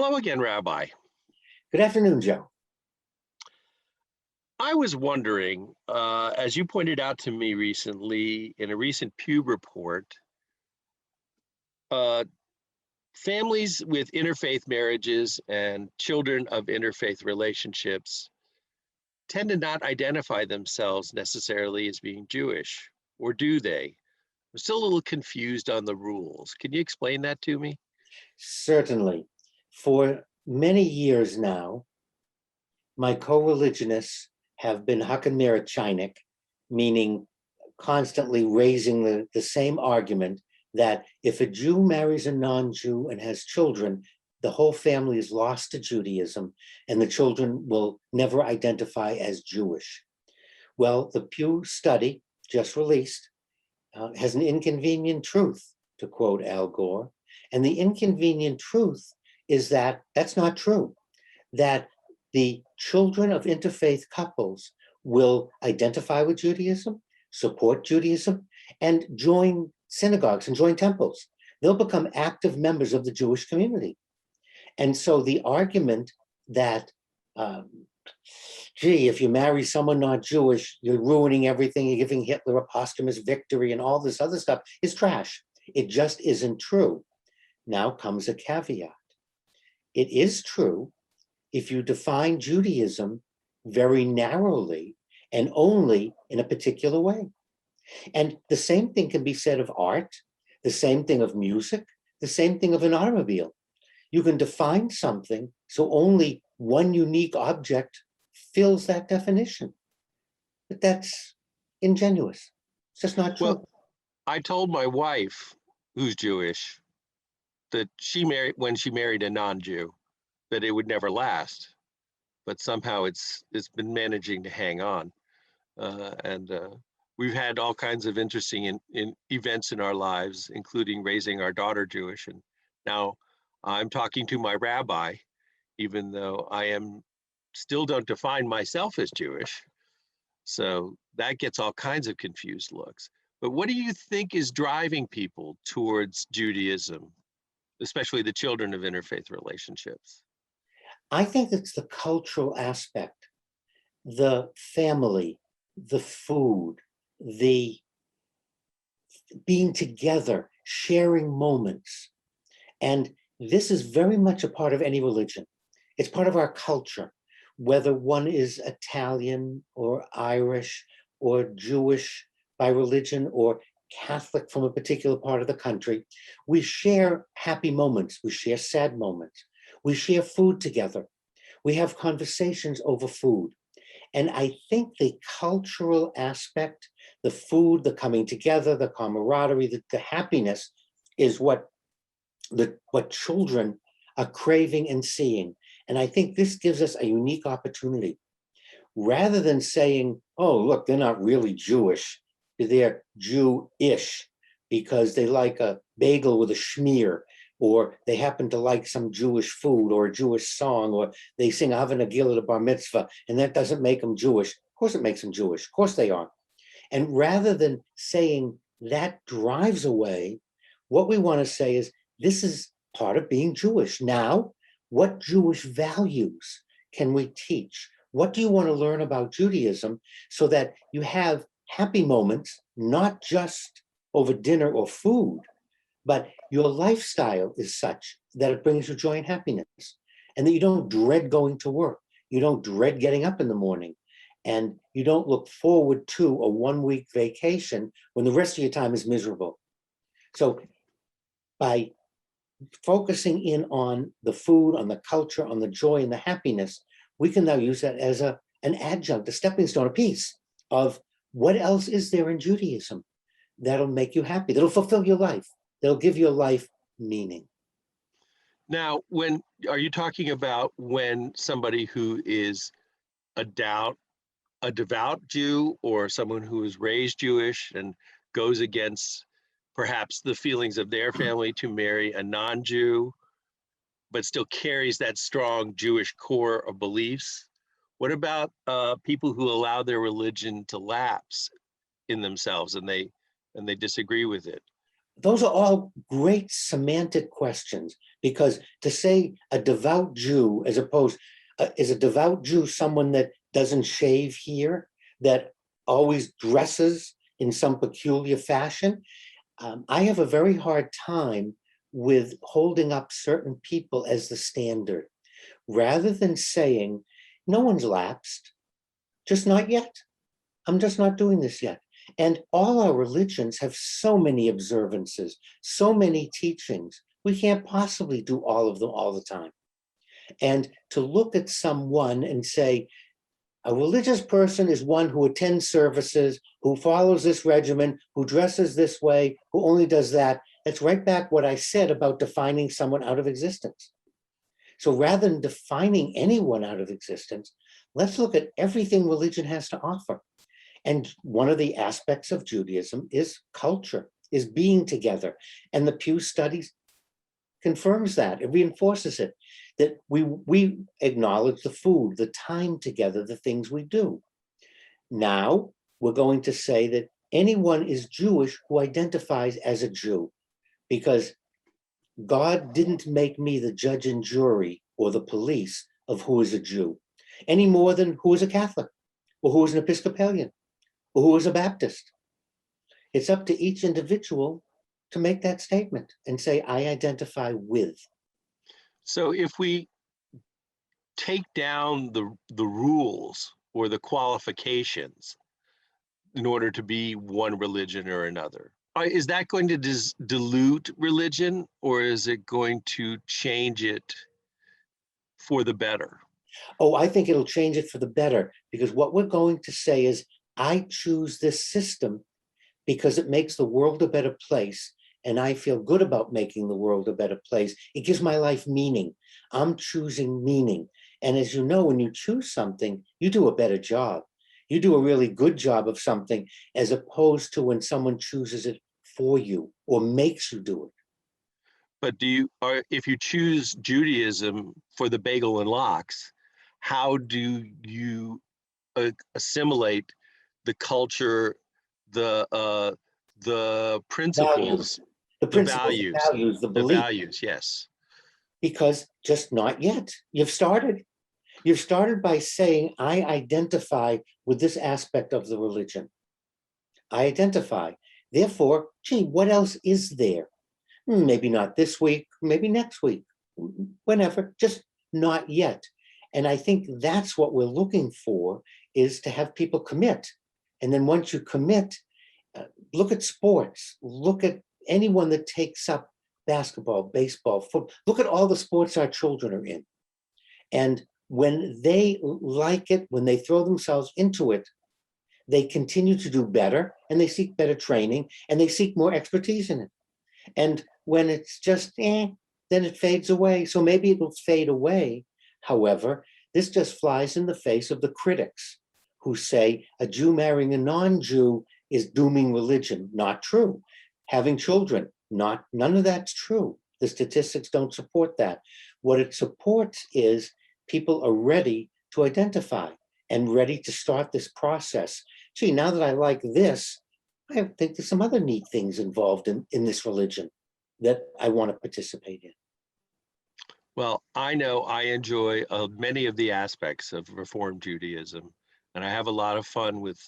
Hello again, Rabbi. Good afternoon, Joe. I was wondering, as you pointed out to me recently in a recent Pew report, uh, families with interfaith marriages and children of interfaith relationships tend to not identify themselves necessarily as being Jewish, or do they? I'm still a little confused on the rules. Can you explain that to me? Certainly. For many years now, my co-religionists have been Hakanera Chinik, meaning constantly raising the same argument that if a Jew marries a non-Jew and has children, the whole family is lost to Judaism and the children will never identify as Jewish. Well, the Pew study just released has an inconvenient truth, to quote Al Gore. And the inconvenient truth is that that's not true, that the children of interfaith couples will identify with Judaism, support Judaism, and join synagogues and join temples. They'll become active members of the Jewish community. And so the argument that, gee, if you marry someone not Jewish, you're ruining everything, you're giving Hitler a posthumous victory and all this other stuff is trash. It just isn't true. Now comes a caveat. It is true if you define Judaism very narrowly and only in a particular way. And the same thing can be said of art, the same thing of music, the same thing of an automobile. You can define something so only one unique object fills that definition. But that's ingenuous. It's just not true. Well, I told my wife, who's Jewish, that when she married a non-Jew, that it would never last. But somehow it's been managing to hang on. And we've had all kinds of interesting events in our lives, including raising our daughter Jewish. And now I'm talking to my rabbi, even though still don't define myself as Jewish. So that gets all kinds of confused looks. But what do you think is driving people towards Judaism, especially the children of interfaith relationships? I think it's the cultural aspect, the family, the food, the being together, sharing moments. And this is very much a part of any religion. It's part of our culture, whether one is Italian or Irish or Jewish by religion or Catholic from a particular part of the country. We share happy moments, we share sad moments, we share food together, we have conversations over food. And I think the cultural aspect, the food, the coming together, the camaraderie, the happiness is what children are craving and seeing. And I think this gives us a unique opportunity. Rather than saying, oh, look, they're not really Jewish, they're Jew-ish because they like a bagel with a schmear, or they happen to like some Jewish food or a Jewish song, or they sing Hava Nagila to Bar Mitzvah, and that doesn't make them Jewish. Of course it makes them Jewish. Of course they are. And rather than saying that drives away, what we want to say is this is part of being Jewish. Now, what Jewish values can we teach? What do you want to learn about Judaism so that you have happy moments, not just over dinner or food, but your lifestyle is such that it brings you joy and happiness, and that you don't dread going to work. You don't dread getting up in the morning, and you don't look forward to a one-week vacation when the rest of your time is miserable. So by focusing in on the food, on the culture, on the joy and the happiness, we can now use that as an adjunct, a stepping stone, a piece of what else is there in Judaism that'll make you happy, that'll fulfill your life, that'll give your life meaning. Now, are you talking about when somebody who is a devout Jew, or someone who is raised Jewish and goes against perhaps the feelings of their family to marry a non-Jew, but still carries that strong Jewish core of beliefs? What about people who allow their religion to lapse in themselves and they disagree with it? those are all great semantic questions, because to say a devout Jew, as opposed, is a devout Jew someone that doesn't shave here, that always dresses in some peculiar fashion? I have a very hard time with holding up certain people as the standard, rather than saying, no one's lapsed, just not yet. I'm just not doing this yet. And all our religions have so many observances, so many teachings. We can't possibly do all of them all the time. And to look at someone and say, a religious person is one who attends services, who follows this regimen, who dresses this way, who only does that. That's right back what I said about defining someone out of existence. So rather than defining anyone out of existence, let's look at everything religion has to offer. And one of the aspects of Judaism is culture, is being together. And the Pew Studies confirms that, it reinforces it, that we acknowledge the food, the time together, the things we do. Now, we're going to say that anyone is Jewish who identifies as a Jew, because God didn't make me the judge and jury or the police of who is a Jew, any more than who is a Catholic, or who is an Episcopalian, or who is a Baptist. It's up to each individual to make that statement and say, I identify with. So if we take down the rules or the qualifications in order to be one religion or another, is that going to dilute religion, or is it going to change it for the better? Oh, I think it'll change it for the better, because what we're going to say is, I choose this system because it makes the world a better place, and I feel good about making the world a better place. It gives my life meaning. I'm choosing meaning. And as you know, when you choose something, you do a better job. You do a really good job of something, as opposed to when someone chooses it for you or makes you do it. But if you choose Judaism for the bagel and lox, how do you assimilate the culture, the principles, The the principles, the values, values, the the belief. values? Yes. Because just not yet. You've started. You've started by saying, I identify with this aspect of the religion. I identify. Therefore, gee, what else is there? Maybe not this week, maybe next week, whenever, just not yet. And I think that's what we're looking for, is to have people commit. And then once you commit, look at sports, look at anyone that takes up basketball, baseball, football, look at all the sports our children are in. And when they like it, when they throw themselves into it, they continue to do better, and they seek better training, and they seek more expertise in it. And when it's just, then it fades away. So maybe it will fade away. However, this just flies in the face of the critics who say a Jew marrying a non-Jew is dooming religion. Not true. Having children, none of that's true. The statistics don't support that. What it supports is people are ready to identify and ready to start this process. Gee, now that I like this, I think there's some other neat things involved in this religion that I want to participate in. Well, I know I enjoy many of the aspects of Reform Judaism, and I have a lot of fun with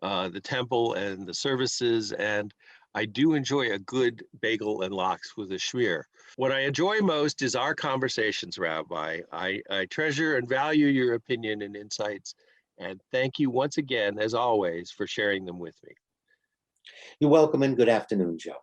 the temple and the services, and I do enjoy a good bagel and lox with a schmear. What I enjoy most is our conversations, Rabbi. I treasure and value your opinion and insights, and thank you once again, as always, for sharing them with me. You're welcome, and good afternoon, Joe.